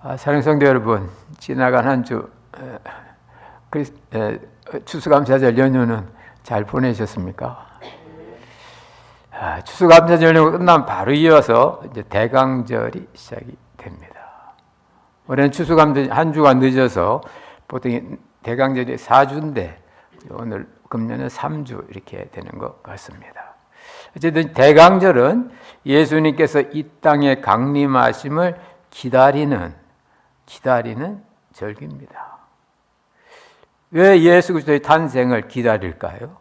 사랑하는 성도 여러분, 지나간 한 주 추수감사절 연휴는 잘 보내셨습니까? 추수감사절 연휴가 끝나면 바로 이어서 이제 대강절이 시작이 됩니다. 올해는 추수감사 한 주가 늦어서 보통 대강절이 4주인데 오늘 금년은 3주 이렇게 되는 것 같습니다. 어쨌든 대강절은 예수님께서 이 땅에 강림하심을 기다리는 절기입니다. 왜 예수 그리스도의 탄생을 기다릴까요?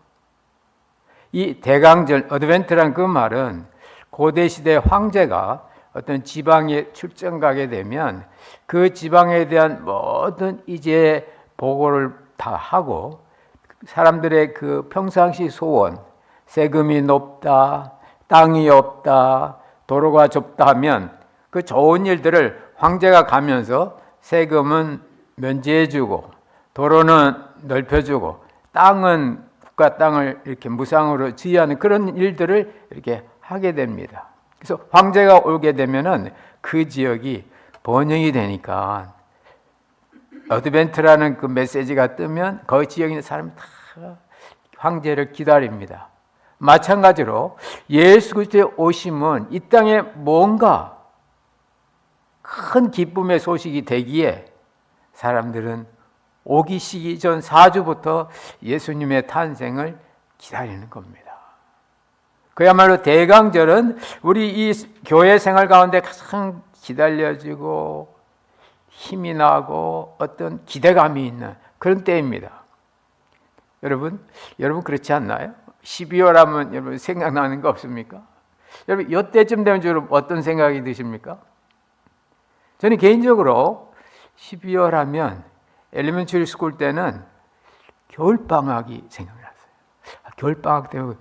이 대강절, 어드벤트란 그 말은 고대 시대 황제가 어떤 지방에 출장 가게 되면 그 지방에 대한 모든 이제 보고를 다 하고 사람들의 그 평상시 소원, 세금이 높다, 땅이 없다, 도로가 좁다 하면 그 좋은 일들을 황제가 가면서 세금은 면제해주고 도로는 넓혀주고 땅은 국가 땅을 이렇게 무상으로 지휘하는 그런 일들을 이렇게 하게 됩니다. 그래서 황제가 오게 되면은 그 지역이 번영이 되니까 어드벤트라는 그 메시지가 뜨면 그 지역에 있는 사람이 다 황제를 기다립니다. 마찬가지로 예수 그리스도의 오심은 이 땅에 뭔가 큰 기쁨의 소식이 되기에 사람들은 오기 시기 전 4주부터 예수님의 탄생을 기다리는 겁니다. 그야말로 대강절은 우리 이 교회 생활 가운데 가장 기다려지고 힘이 나고 어떤 기대감이 있는 그런 때입니다. 여러분 그렇지 않나요? 12월 하면 여러분 생각나는 거 없습니까? 여러분 이때쯤 되면 여러분 어떤 생각이 드십니까? 저는 개인적으로 12월 하면 엘리멘터리 스쿨 때는 겨울방학이 생각났어요. 겨울방학 때문에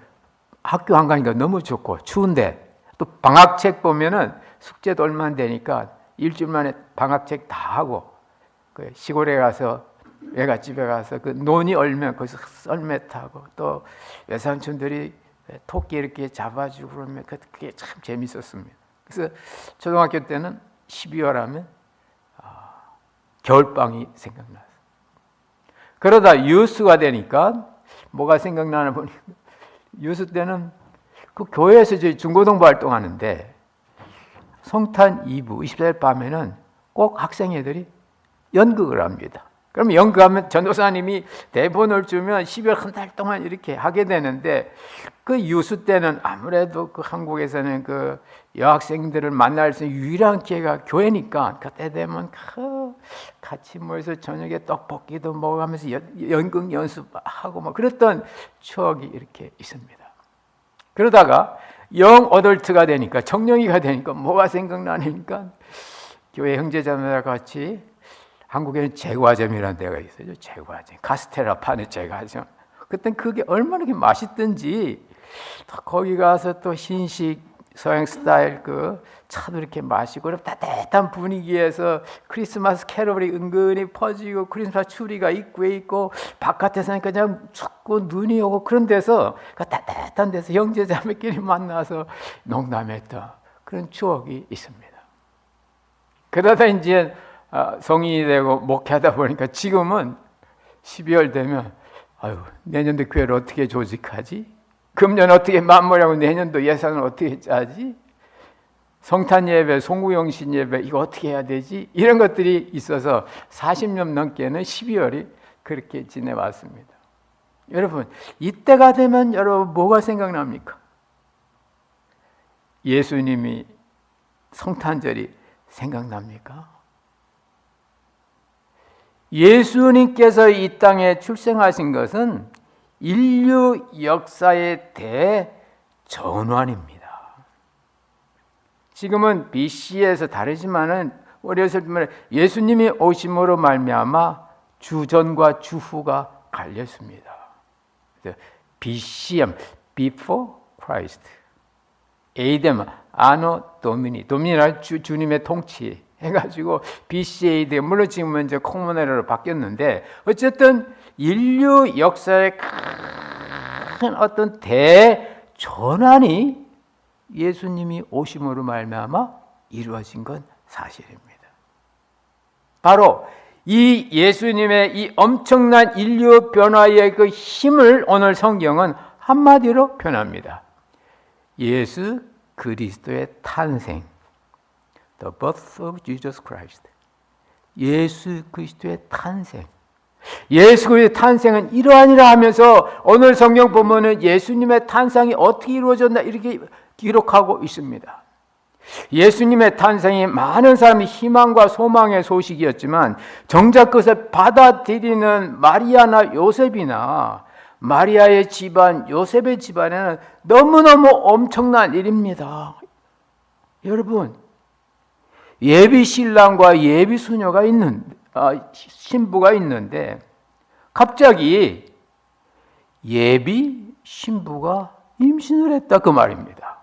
학교 안 가니까 너무 좋고 추운데 또 방학책 보면은 숙제도 얼마 안 되니까 일주일 만에 방학책 다 하고 그 시골에 가서 외갓집에 가서 그 논이 얼면 거기서 썰매 타고 또 외삼촌들이 토끼 이렇게 잡아주고 그러면 그게 참 재밌었습니다. 그래서 초등학교 때는 12월 하면 겨울방이 생각났어요. 그러다 유수가 되니까 뭐가 생각나나 보니까 유수 때는 그 교회에서 저희 중고등부 활동하는데 성탄 2부 24일 밤에는 꼭 학생애들이 연극을 합니다. 그럼 연극하면 전도사님이 대본을 주면 12월 한 달 동안 이렇게 하게 되는데 그 유수 때는 아무래도 그 한국에서는 그 여학생들을 만날 수 있는 유일한 기회가 교회니까 그때 되면 같이 모여서 저녁에 떡볶이도 먹으면서 연극 연습하고 뭐 그랬던 추억이 이렇게 있습니다. 그러다가 영 어덜트가 되니까 청년이가 되니까 뭐가 생각나니까 교회 형제자매와 같이 한국에는 제과점이라는 데가 있어요. 제과점, 카스테라 파는 제과점. 그땐 그게 얼마나 맛있든지 거기 가서 또 신식 서양 스타일 그 차도 이렇게 마시고 따뜻한 분위기에서 크리스마스 캐롤이 은근히 퍼지고 크리스마스 추리가 입구에 있고 바깥에서는 그냥 춥고 눈이 오고 그런 데서 그 따뜻한 데서 형제자매끼리 만나서 농담했던 그런 추억이 있습니다. 그러다 이제 성인이 되고 목회하다 보니까 지금은 12월 되면 내년도 교회를 어떻게 조직하지? 금년 어떻게 마무리하고 내년도 예산을 어떻게 짜지? 성탄 예배, 송구영신 예배 이거 어떻게 해야 되지? 이런 것들이 있어서 40년 넘게는 12월이 그렇게 지내왔습니다. 여러분 이때가 되면 여러분 뭐가 생각납니까? 예수님이 성탄절이 생각납니까? 예수님께서 이 땅에 출생하신 것은 인류 역사의 대전환입니다. 지금은 BC에서 다르지만은 어렸을 때 예수님이 오심으로 말미암아 주전과 주후가 갈렸습니다. BCM, Before Christ, ADM, Anno Domini, 도미니는 주님의 통치 해가지고 BCAD 물론 지금은 이제 콩모네로로 바뀌었는데 어쨌든 인류 역사의 큰 어떤 대전환이 예수님이 오심으로 말미암아 이루어진 건 사실입니다. 바로 이 예수님의 이 엄청난 인류 변화의 그 힘을 오늘 성경은 한마디로 표현합니다. 예수 그리스도의 탄생. The birth of Jesus Christ. 예수 그리스도의 탄생. 예수 그리스도의 탄생은 이러하니라 하면서 오늘 성경 보면은 예수님의 탄생이 어떻게 이루어졌나 이렇게 기록하고 있습니다. 예수님의 탄생이 많은 사람이 희망과 소망의 소식이었지만 정작 그것을 받아들이는 마리아나 요셉이나 마리아의 집안, 요셉의 집안에는 너무너무 엄청난 일입니다. 여러분, 예비 신랑과 예비 수녀가 신부가 있는데 갑자기 예비 신부가 임신을 했다 그 말입니다.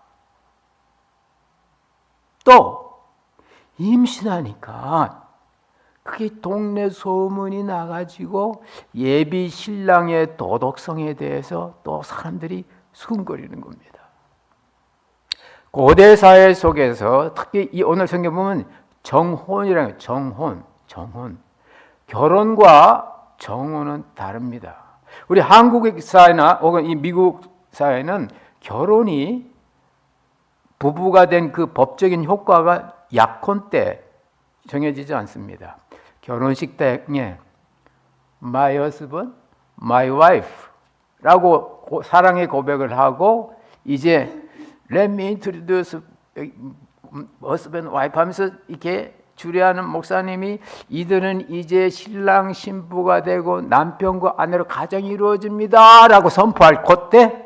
또 임신하니까 그게 동네 소문이 나가지고 예비 신랑의 도덕성에 대해서 또 사람들이 수군거리는 겁니다. 고대 사회 속에서 특히 이 오늘 성경 보면 정혼이라는 정혼. 결혼과 정혼은 다릅니다. 우리 한국 사회나 혹은 이 미국 사회는 결혼이 부부가 된 그 법적인 효과가 약혼 때 정해지지 않습니다. 결혼식 때에 my husband, my wife 라고 사랑의 고백을 하고 이제 let me introduce husband, wife 하면서 이렇게 주례하는 목사님이 이들은 이제 신랑 신부가 되고 남편과 아내로 가정이 이루어집니다 라고 선포할 그때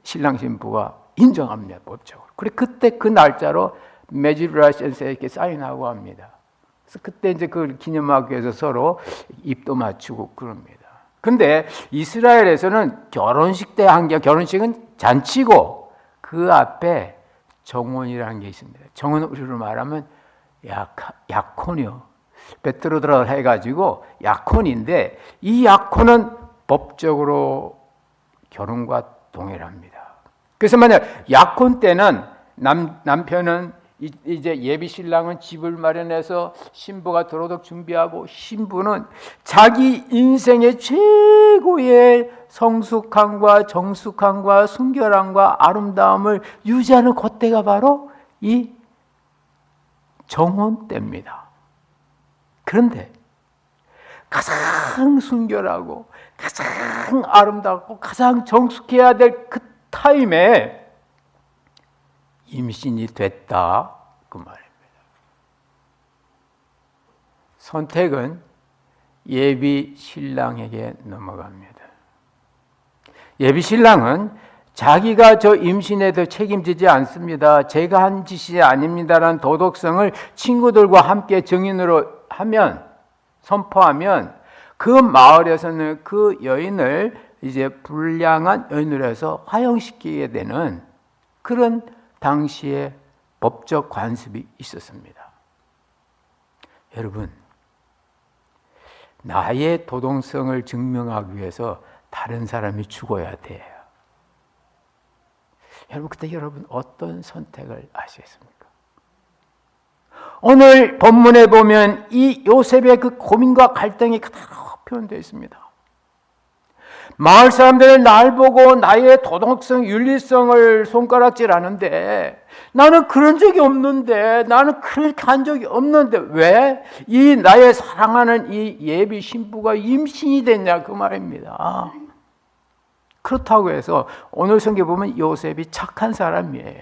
신랑 신부가 인정합니다, 법적으로. 그래 그때 그 날짜로 매직 라이센스에 이렇게 사인하고 합니다. 그래서 그때 이제 그걸 기념하기 위해서 서로 입도 맞추고 그럽니다. 근데 이스라엘에서는 결혼식 때 한 게 결혼식은 잔치고 그 앞에 정혼이라는 게 있습니다. 정혼은 우리로 말하면 약혼이요. 베트로드라 해가지고 약혼인데 이 약혼은 법적으로 결혼과 동일합니다. 그래서 만약 약혼 때는 남편은 이제 예비 신랑은 집을 마련해서 신부가 들어오도록 준비하고 신부는 자기 인생의 최고의 성숙함과 정숙함과 순결함과 아름다움을 유지하는 그때가 바로 이 정혼 때입니다. 그런데 가장 순결하고 가장 아름답고 가장 정숙해야 될 그 타임에 임신이 됐다 그 말입니다. 선택은 예비 신랑에게 넘어갑니다. 예비 신랑은 자기가 저 임신에 더 책임지지 않습니다. 제가 한 짓이 아닙니다라는 도덕성을 친구들과 함께 증인으로 하면 선포하면 그 마을에서는 그 여인을 이제 불량한 여인으로 해서 화형시키게 되는 그런 당시에 법적 관습이 있었습니다. 여러분, 나의 도덕성을 증명하기 위해서 다른 사람이 죽어야 돼요. 여러분, 그때 여러분 어떤 선택을 하시겠습니까? 오늘 본문에 보면 이 요셉의 그 고민과 갈등이 그대로 표현되어 있습니다. 마을 사람들은 날 보고 나의 도덕성, 윤리성을 손가락질하는데 나는 그런 적이 없는데, 나는 그렇게 한 적이 없는데 왜 이 나의 사랑하는 이 예비 신부가 임신이 됐냐 그 말입니다. 그렇다고 해서 오늘 성경 보면 요셉이 착한 사람이에요.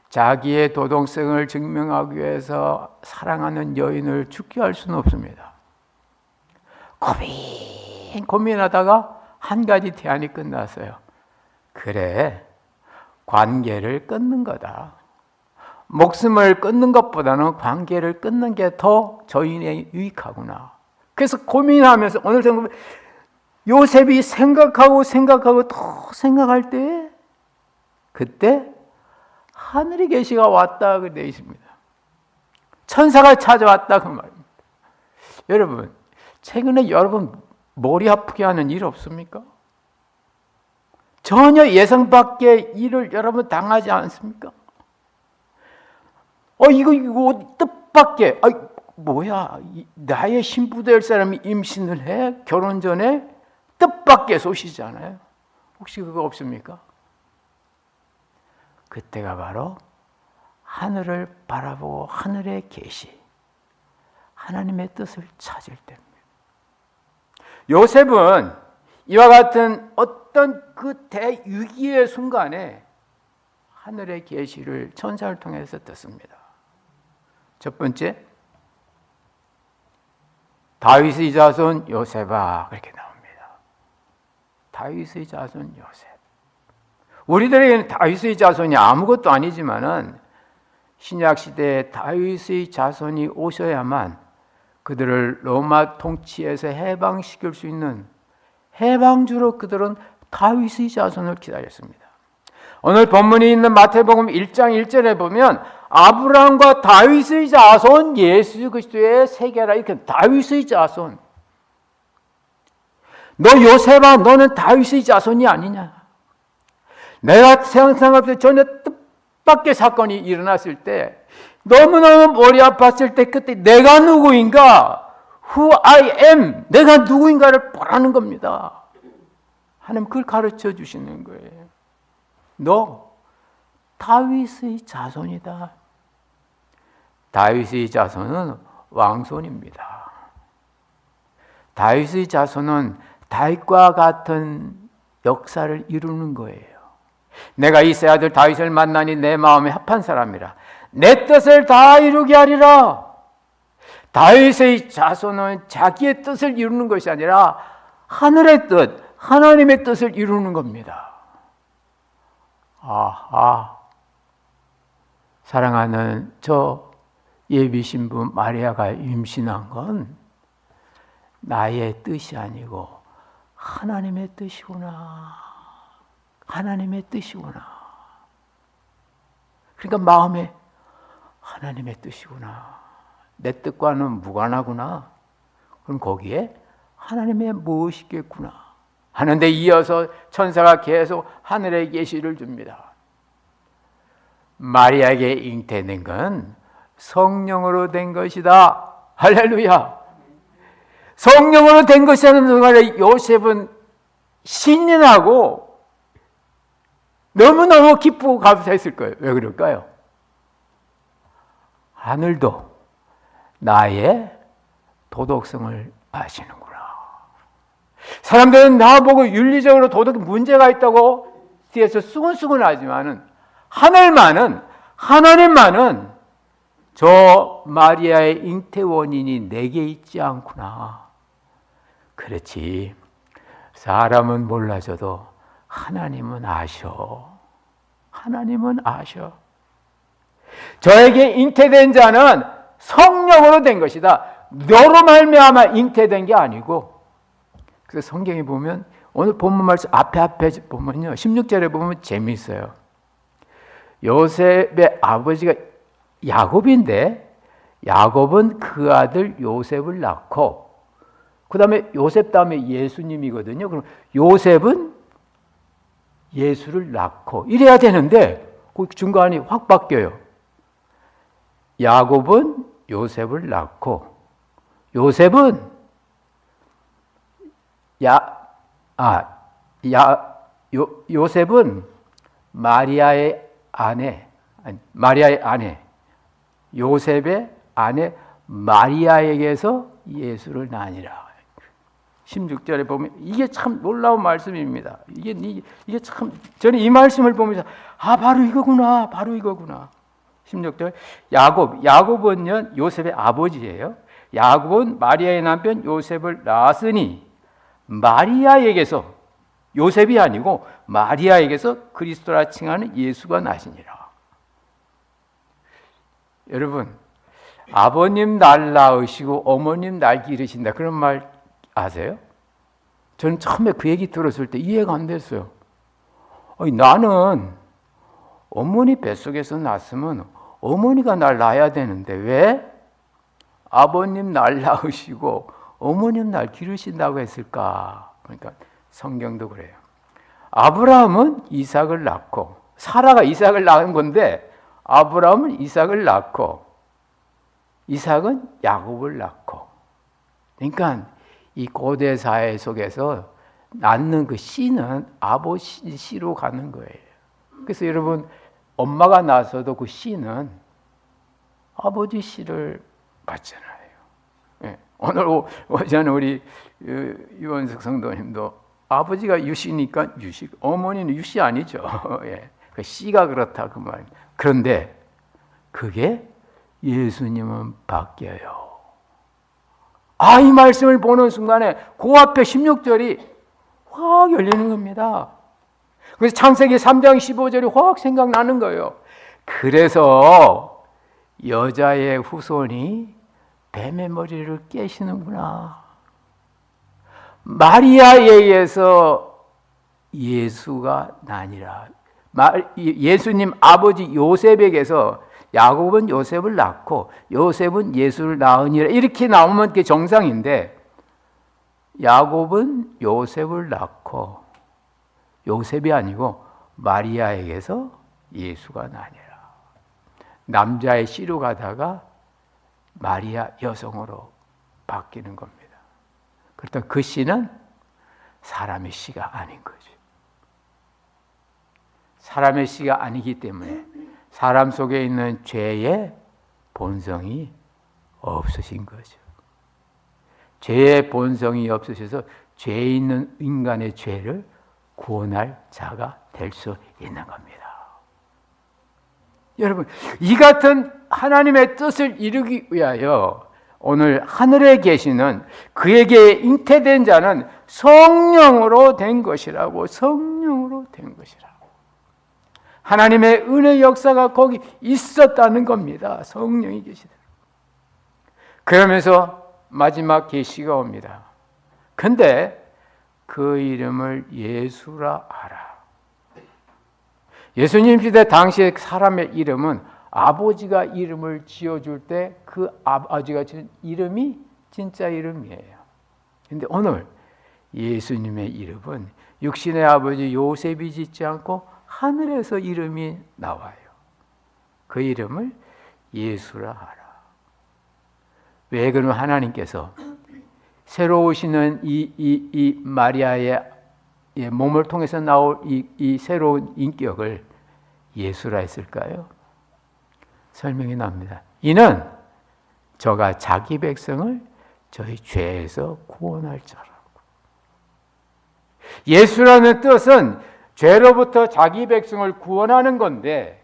자기의 도덕성을 증명하기 위해서 사랑하는 여인을 죽게 할 수는 없습니다. 고민하다가 한 가지 대안이 끝났어요. 그래, 관계를 끊는 거다. 목숨을 끊는 것보다는 관계를 끊는 게 더 저인에 유익하구나. 그래서 고민하면서 오늘 생각하면 요셉이 생각하고 더 생각할 때 그때 하늘의 계시가 왔다 그 되어 있습니다. 천사가 찾아왔다 그 말입니다. 여러분, 최근에 여러분 머리 아프게 하는 일 없습니까? 전혀 예상 밖의 일을 여러분 당하지 않습니까? 이거 뜻밖의 뭐야, 나의 신부 될 사람이 임신을 해? 결혼 전에? 뜻밖의 소식이잖아요. 혹시 그거 없습니까? 그때가 바로 하늘을 바라보고 하늘의 계시, 하나님의 뜻을 찾을 때입니다. 요셉은 이와 같은 어떤 그 대위기의 순간에 하늘의 계시를 천사를 통해서 듣습니다. 첫 번째, 다윗의 자손 요셉아, 그렇게 나옵니다. 다윗의 자손 요셉. 우리들에게는 다윗의 자손이 아무것도 아니지만은 신약 시대에 다윗의 자손이 오셔야만 그들을 로마 통치에서 해방시킬 수 있는 해방주로 그들은 다윗의 자손을 기다렸습니다. 오늘 본문이 있는 마태복음 1장 1절에 보면 아브라함과 다윗의 자손 예수 그리스도의 세계라, 이렇게 다윗의 자손. 너 요셉아, 너는 다윗의 자손이 아니냐? 내가 세상생활 전에 뜻밖의 사건이 일어났을 때 너무너무 머리 아팠을 때 그때 내가 누구인가? Who I am, 내가 누구인가를 보라는 겁니다. 하나님 그걸 가르쳐 주시는 거예요. 너 다윗의 자손이다. 다윗의 자손은 왕손입니다. 다윗의 자손은 다윗과 같은 역사를 이루는 거예요. 내가 이세 아들 다윗을 만나니 내 마음에 합한 사람이라. 내 뜻을 다 이루게 하리라. 다윗의 자손은 자기의 뜻을 이루는 것이 아니라 하늘의 뜻, 하나님의 뜻을 이루는 겁니다. 아하, 사랑하는 저 예비 신부 마리아가 임신한 건 나의 뜻이 아니고 하나님의 뜻이구나. 하나님의 뜻이구나. 그러니까 마음에 하나님의 뜻이구나. 내 뜻과는 무관하구나. 그럼 거기에 하나님의 무엇이 있겠구나 하는데 이어서 천사가 계속 하늘의 계시를 줍니다. 마리아에게 잉태된 건 성령으로 된 것이다. 할렐루야. 성령으로 된 것이라는 순간에 요셉은 신이 나고 너무너무 기쁘고 감사했을 거예요. 왜 그럴까요? 하늘도 나의 도덕성을 아시는구나. 사람들은 나보고 윤리적으로 도덕에 문제가 있다고 뒤에서 수근수근하지만은 하나님만은 저 마리아의 잉태 원인이 내게 있지 않구나. 그렇지. 사람은 몰라줘도 하나님은 아셔. 하나님은 아셔. 저에게 잉태된 자는 성령으로 된 것이다. 너로 말미암아 잉태된 게 아니고. 그래서 성경에 보면 오늘 본문 말씀 앞에 보면요, 16절에 보면 재미있어요. 요셉의 아버지가 야곱인데 야곱은 그 아들 요셉을 낳고 그 다음에 요셉 다음에 예수님이거든요. 그럼 요셉은 예수를 낳고 이래야 되는데 그 중간이 확 바뀌어요. 야곱은 요셉을 낳고 요셉은 요셉은 마리아의 아내 요셉의 아내 마리아에게서 예수를 낳으니라. 16절에 보면 이게 참 놀라운 말씀입니다. 이게 참 저는 이 말씀을 보면서 바로 이거구나. 16절 야곱은요 요셉의 아버지예요. 야곱은 마리아의 남편 요셉을 낳았으니 마리아에게서 요셉이 아니고 마리아에게서 그리스도라 칭하는 예수가 나시니라. 여러분, 아버님 날 낳으시고 어머님 날 기르신다 그런 말 아세요? 저는 처음에 그 얘기 들었을 때 이해가 안 됐어요. 나는 어머니 뱃속에서 났으면 어머니가 날 낳아야 되는데 왜 아버님 날 낳으시고 어머님 날 기르신다고 했을까? 그러니까 성경도 그래요. 아브라함은 이삭을 낳고 사라가 이삭을 낳은 건데 아브라함은 이삭을 낳고 이삭은 야곱을 낳고. 그러니까 이 고대 사회 속에서 낳는 그 씨는 아버지 씨로 가는 거예요. 그래서 여러분, 엄마가 낳아서도 그 씨는 아버지 씨를 받잖아요. 예. 오늘 오전 우리 유원석 성도님도 아버지가 유씨니까 유씨, 어머니는 유씨 아니죠. 예. 그 씨가 그렇다 그 말. 그런데 그게 예수님은 바뀌어요. 이 말씀을 보는 순간에 그 앞에 16절이 확 열리는 겁니다. 그래서 창세기 3장 15절이 확 생각나는 거예요. 그래서 여자의 후손이 뱀의 머리를 깨시는구나. 마리아에 의해서 예수가 나니라. 예수님 아버지 요셉에게서 야곱은 요셉을 낳고 요셉은 예수를 낳으니라. 이렇게 나오면 그게 정상인데, 야곱은 요셉을 낳고 요셉이 아니고 마리아에게서 예수가 나니라. 남자의 씨로 가다가 마리아 여성으로 바뀌는 겁니다. 그렇다면 그 씨는 사람의 씨가 아닌 거죠. 사람의 씨가 아니기 때문에 사람 속에 있는 죄의 본성이 없으신 거죠. 죄의 본성이 없으셔서 죄 있는 인간의 죄를 구원할 자가 될 수 있는 겁니다. 여러분, 이 같은 하나님의 뜻을 이루기 위하여 오늘 하늘에 계시는 그에게 잉태된 자는 성령으로 된 것이라고, 성령으로 된 것이라고. 하나님의 은혜 역사가 거기 있었다는 겁니다. 성령이 계시다. 그러면서 마지막 계시가 옵니다. 근데 그 이름을 예수라 하라. 예수님 시대 당시의 사람의 이름은 아버지가 이름을 지어줄 때 그 아버지가 지은 이름이 진짜 이름이에요. 근데 오늘 예수님의 이름은 육신의 아버지 요셉이 짓지 않고 하늘에서 이름이 나와요. 그 이름을 예수라 하라. 왜 그러면 하나님께서 새로 오시는 이 마리아의 몸을 통해서 나올 이 새로운 인격을 예수라 했을까요? 설명이 납니다. 이는 저가 자기 백성을 저희 죄에서 구원할 자라고. 예수라는 뜻은 죄로부터 자기 백성을 구원하는 건데,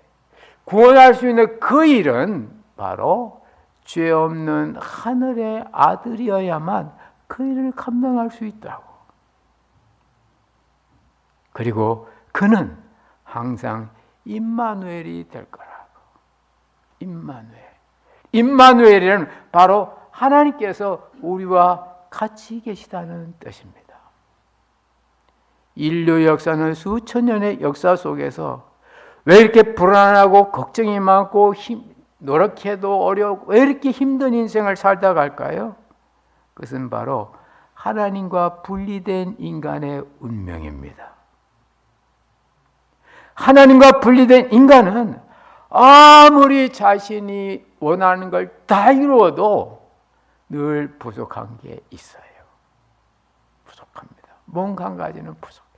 구원할 수 있는 그 일은 바로 죄 없는 하늘의 아들이어야만 그 일을 감당할 수 있다고. 그리고 그는 항상 임마누엘이 될 거라고. 임마누엘이란 바로 하나님께서 우리와 같이 계시다는 뜻입니다. 인류 역사는 수천 년의 역사 속에서 왜 이렇게 불안하고 걱정이 많고 노력해도 어려워, 왜 이렇게 힘든 인생을 살다 갈까요? 그것은 바로 하나님과 분리된 인간의 운명입니다. 하나님과 분리된 인간은 아무리 자신이 원하는 걸 다 이루어도 늘 부족한 게 있어요. 부족합니다. 뭔가 한 가지는 부족해요.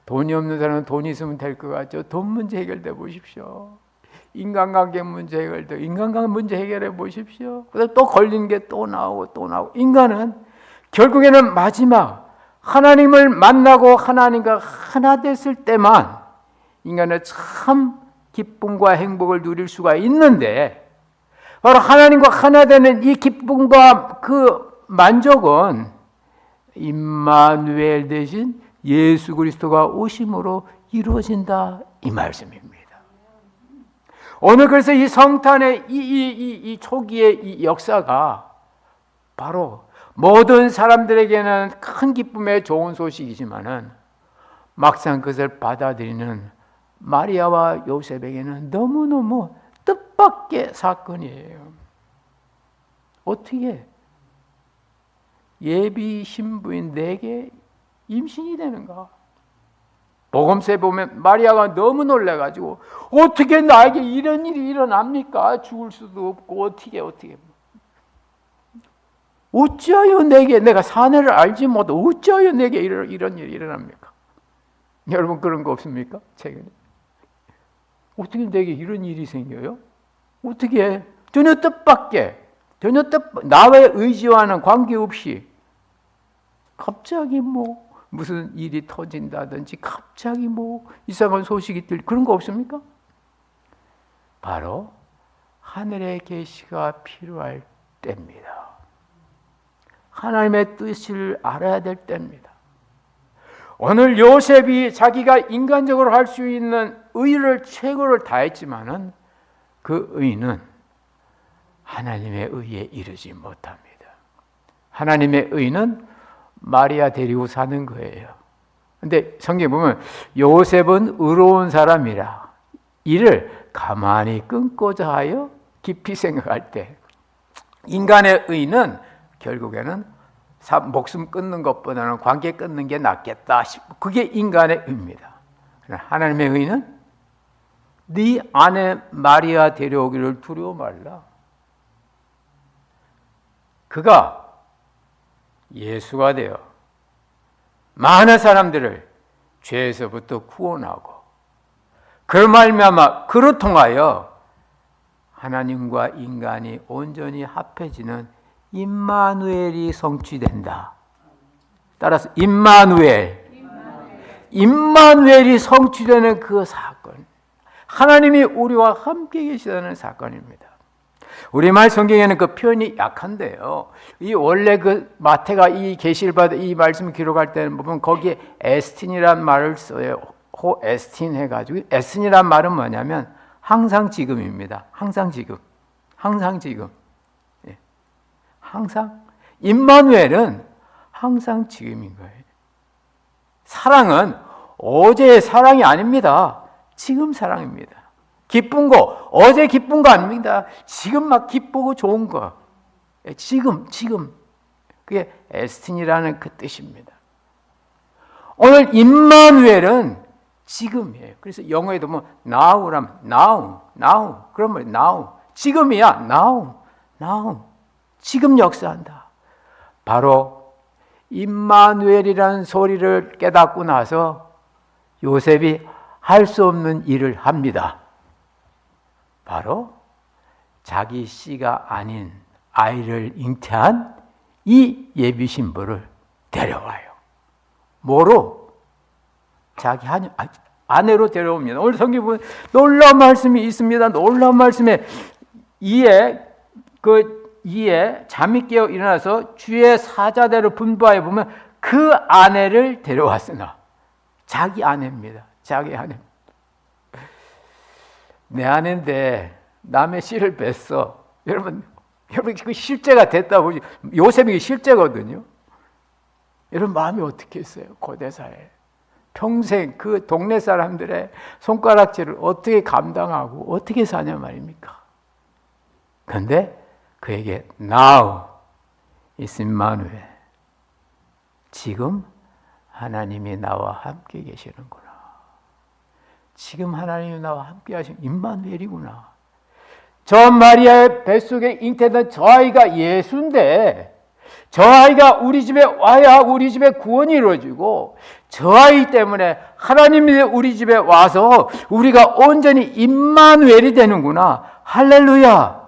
돈이 없는 사람은 돈이 있으면 될 것 같죠. 돈 문제 해결돼 보십시오. 인간관계 문제 해결돼, 인간관계 문제 해결해 보십시오. 그다음 또 걸리는 게 또 나오고 또 나오고. 인간은 결국에는 마지막 하나님을 만나고 하나님과 하나 됐을 때만 인간은 참 기쁨과 행복을 누릴 수가 있는데, 바로 하나님과 하나 되는 이 기쁨과 그 만족은 임마누엘 대신 예수 그리스도가 오심으로 이루어진다, 이 말씀입니다. 오늘 그래서 이 성탄의 이 초기의 이 역사가 바로 모든 사람들에게는 큰 기쁨의 좋은 소식이지만은 막상 그것을 받아들이는 마리아와 요셉에게는 너무너무 뜻밖의 사건이에요. 어떻게 예비 신부인 내게 임신이 되는가? 복음서에 보면 마리아가 너무 놀라가지고 어떻게 나에게 이런 일이 일어납니까? 죽을 수도 없고 어떻게 어찌하여 내게, 내가 사내를 알지 못해 어찌하여 내게 이런 일이 일어납니까? 여러분 그런 거 없습니까? 최근에 어떻게 내게 이런 일이 생겨요? 어떻게 전혀 뜻밖의, 나의 의지와는 관계없이 갑자기 무슨 일이 터진다든지 갑자기 이상한 소식이 그런 거 없습니까? 바로 하늘의 계시가 필요할 때입니다. 하나님의 뜻을 알아야 될 때입니다. 오늘 요셉이 자기가 인간적으로 할 수 있는 의를 최고를 다했지만은 그 의는 하나님의 의에 이르지 못합니다. 하나님의 의는 마리아 데리고 사는 거예요. 근데 성경에 보면 요셉은 의로운 사람이라 이를 가만히 끊고자 하여 깊이 생각할 때, 인간의 의는 결국에는 목숨 끊는 것보다는 관계 끊는 게 낫겠다 싶고, 그게 인간의 의입니다. 하나님의 의는 네 아내 마리아 데려오기를 두려워 말라. 그가 예수가 되어 많은 사람들을 죄에서부터 구원하고 그로 말미암아 그로 통하여 하나님과 인간이 온전히 합해지는 임마누엘이 성취된다. 따라서 임마누엘이 성취되는 그 사건, 하나님이 우리와 함께 계시다는 사건입니다. 우리말 성경에는 그 표현이 약한데요. 이 원래 그 마태가 이 계시를 받아 이 말씀을 기록할 때는 보면 거기에 에스틴이란 말을 써요. 호 에스틴 해가지고, 에스틴이란 말은 뭐냐면 항상 지금입니다. 항상 지금. 예. 항상. 임마누엘은 항상 지금인 거예요. 사랑은 어제의 사랑이 아닙니다. 지금 사랑입니다. 기쁜 거, 어제 기쁜 거 아닙니다. 지금 막 기쁘고 좋은 거. 지금. 그게 에스틴이라는 그 뜻입니다. 오늘 임마누엘은 지금이에요. 그래서 영어에도 now라면 now. 그러면 now. 지금이야, now. 지금 역사한다. 바로 임마누엘이라는 소리를 깨닫고 나서 요셉이 할 수 없는 일을 합니다. 바로 자기 씨가 아닌 아이를 잉태한 이 예비 신부를 데려와요. 뭐로? 자기 아내로 데려옵니다. 오늘 성경에 보면 놀라운 말씀이 있습니다. 놀라운 말씀에 이에 잠이 깨어 일어나서 주의 사자대로 분부하여 보면 그 아내를 데려왔으나, 자기 아내입니다. 자기 아내. 내 아내인데 남의 씨를 뺐어. 여러분 그 실제가 됐다 보지. 요셉이 실제거든요. 여러분 마음이 어떻게 했어요? 고대사에 평생 그 동네 사람들의 손가락질을 어떻게 감당하고 어떻게 사냐 말입니까? 그런데 그에게 now is Immanuel. 지금 하나님이 나와 함께 계시는구나. 지금 하나님이 나와 함께 하시는 임마누엘이구나. 저 마리아의 뱃속에 잉태된 저 아이가 예수인데, 저 아이가 우리 집에 와야 우리 집에 구원이 이루어지고, 저 아이 때문에 하나님이 우리 집에 와서 우리가 온전히 임마누엘이 되는구나. 할렐루야.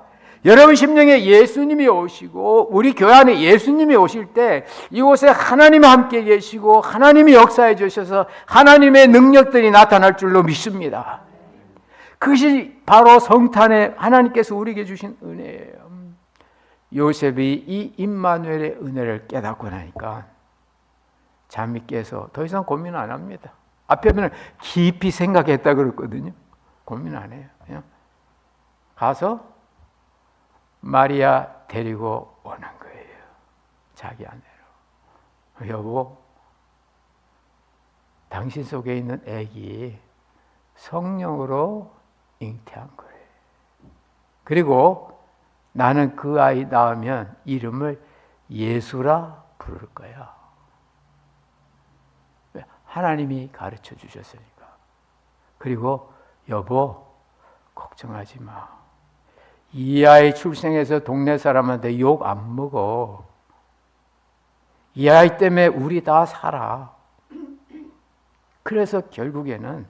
여러분 심령에 예수님이 오시고 우리 교회 안에 예수님이 오실 때 이곳에 하나님이 함께 계시고 하나님이 역사해 주셔서 하나님의 능력들이 나타날 줄로 믿습니다. 그것이 바로 성탄에 하나님께서 우리에게 주신 은혜예요. 요셉이 이 임마누엘의 은혜를 깨닫고 나니까 잠이 깨서 더 이상 고민 안 합니다. 앞에 보면 깊이 생각했다 그랬거든요. 고민 안 해요. 그냥 가서 마리아 데리고 오는 거예요. 자기 아내로. 여보, 당신 속에 있는 아기 성령으로 잉태한 거예요. 그리고 나는 그 아이 낳으면 이름을 예수라 부를 거야. 하나님이 가르쳐 주셨으니까. 그리고 여보, 걱정하지 마. 이 아이 출생해서 동네 사람한테 욕 안 먹어. 이 아이 때문에 우리 다 살아. 그래서 결국에는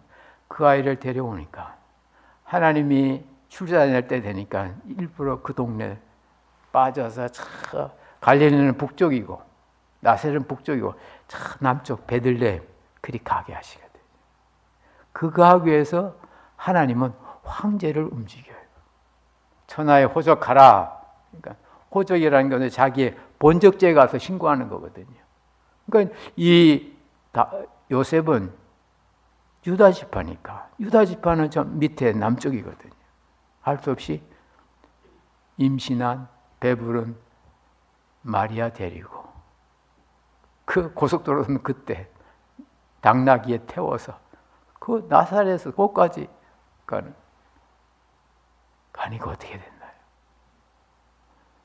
그 아이를 데려오니까 하나님이 출산할 때 되니까 일부러 그 동네 빠져서 갈릴리는 북쪽이고 나사렛은 북쪽이고 남쪽 베들레헴 그리 가게 하시거든요. 그 가기 위해서 하나님은 황제를 움직여요. 천하에 호적하라. 그러니까 호적이라는 것은 자기의 본적지에 가서 신고하는 거거든요. 그러니까 이 요셉은 유다 지파니까 유다 지파는 저 밑에 남쪽이거든요. 할 수 없이 임신한 배부른 마리아 데리고 그 고속도로는 그때 당나귀에 태워서 그 나사렛에서 거기까지 가는. 아니, 그 어떻게 됐나요?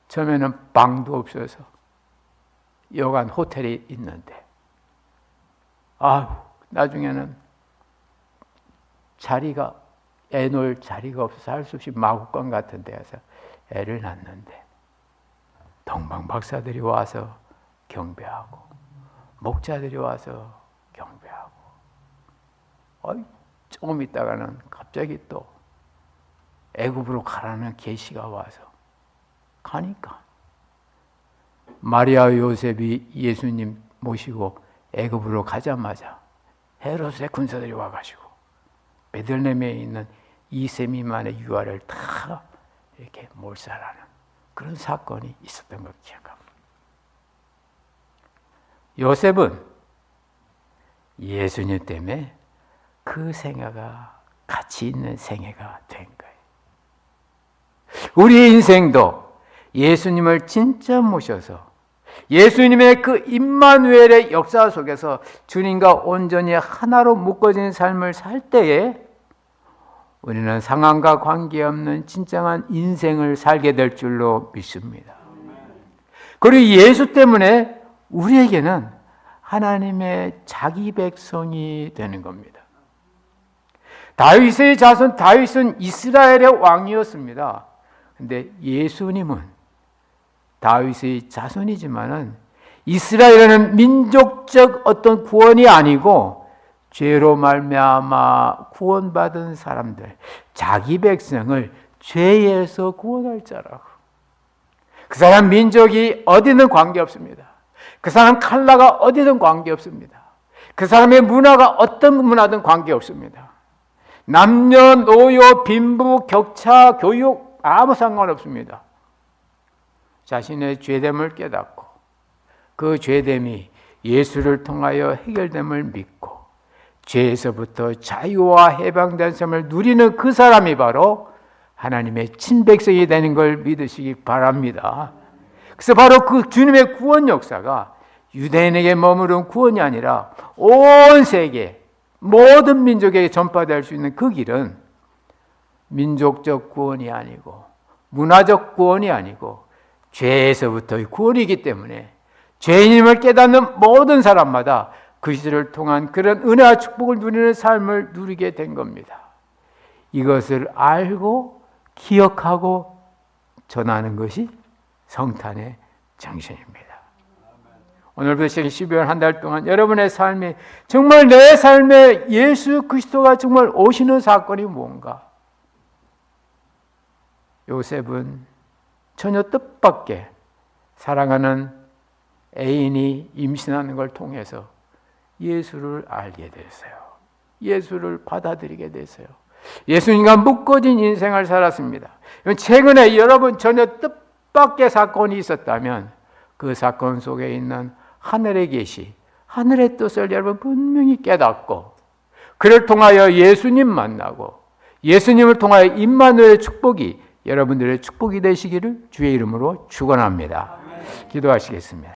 처음에는 방도 없어서 여간 호텔이 있는데, 나중에는 애 놓을 자리가 없어서 할 수 없이 마구간 같은 데에서 애를 낳는데, 동방 박사들이 와서 경배하고, 목자들이 와서 경배하고, 조금 있다가는 갑자기 또 애굽으로 가라는 계시가 와서 가니까 마리아 요셉이 예수님 모시고 애굽으로 가자마자 헤롯의 군사들이 와가지고 베들레헴에 있는 이세 미만의 유아를 다 이렇게 몰살하는 그런 사건이 있었던 걸 기억합니다. 요셉은 예수님 때문에 그 생애가 가치 있는 생애가 된 거예요. 우리 인생도 예수님을 진짜 모셔서 예수님의 그 임마누엘의 역사 속에서 주님과 온전히 하나로 묶어진 삶을 살 때에 우리는 상황과 관계없는 진정한 인생을 살게 될 줄로 믿습니다. 그리고 예수 때문에 우리에게는 하나님의 자기 백성이 되는 겁니다. 다윗의 자손 다윗은 이스라엘의 왕이었습니다. 근데 예수님은 다윗의 자손이지만은 이스라엘은 민족적 어떤 구원이 아니고 죄로 말미암아 구원받은 사람들, 자기 백성을 죄에서 구원할 자라고. 그 사람 민족이 어디든 관계없습니다. 그 사람 컬러가 어디든 관계없습니다. 그 사람의 문화가 어떤 문화든 관계없습니다. 남녀노소, 빈부, 격차, 교육 아무 상관없습니다. 자신의 죄됨을 깨닫고 그 죄됨이 예수를 통하여 해결됨을 믿고 죄에서부터 자유와 해방된 삶을 누리는 그 사람이 바로 하나님의 친백성이 되는 걸 믿으시기 바랍니다. 그래서 바로 그 주님의 구원 역사가 유대인에게 머무른 구원이 아니라 온 세계 모든 민족에게 전파될 수 있는 그 길은 민족적 구원이 아니고 문화적 구원이 아니고 죄에서부터의 구원이기 때문에 죄인임을 깨닫는 모든 사람마다 그 시대를 통한 그런 은혜와 축복을 누리는 삶을 누리게 된 겁니다. 이것을 알고 기억하고 전하는 것이 성탄의 정신입니다. 오늘부터 시작해 12월 한 달 동안 여러분의 삶이 정말 내 삶에 예수 그리스도가 정말 오시는 사건이 뭔가? 요셉은 전혀 뜻밖의 사랑하는 애인이 임신하는 걸 통해서 예수를 알게 됐어요. 예수를 받아들이게 됐어요. 예수님과 묶어진 인생을 살았습니다. 최근에 여러분 전혀 뜻밖의 사건이 있었다면 그 사건 속에 있는 하늘의 계시, 하늘의 뜻을 여러분 분명히 깨닫고 그를 통하여 예수님 만나고 예수님을 통하여 임마누엘의 축복이 여러분들의 축복이 되시기를 주의 이름으로 축원합니다. 기도하시겠습니다.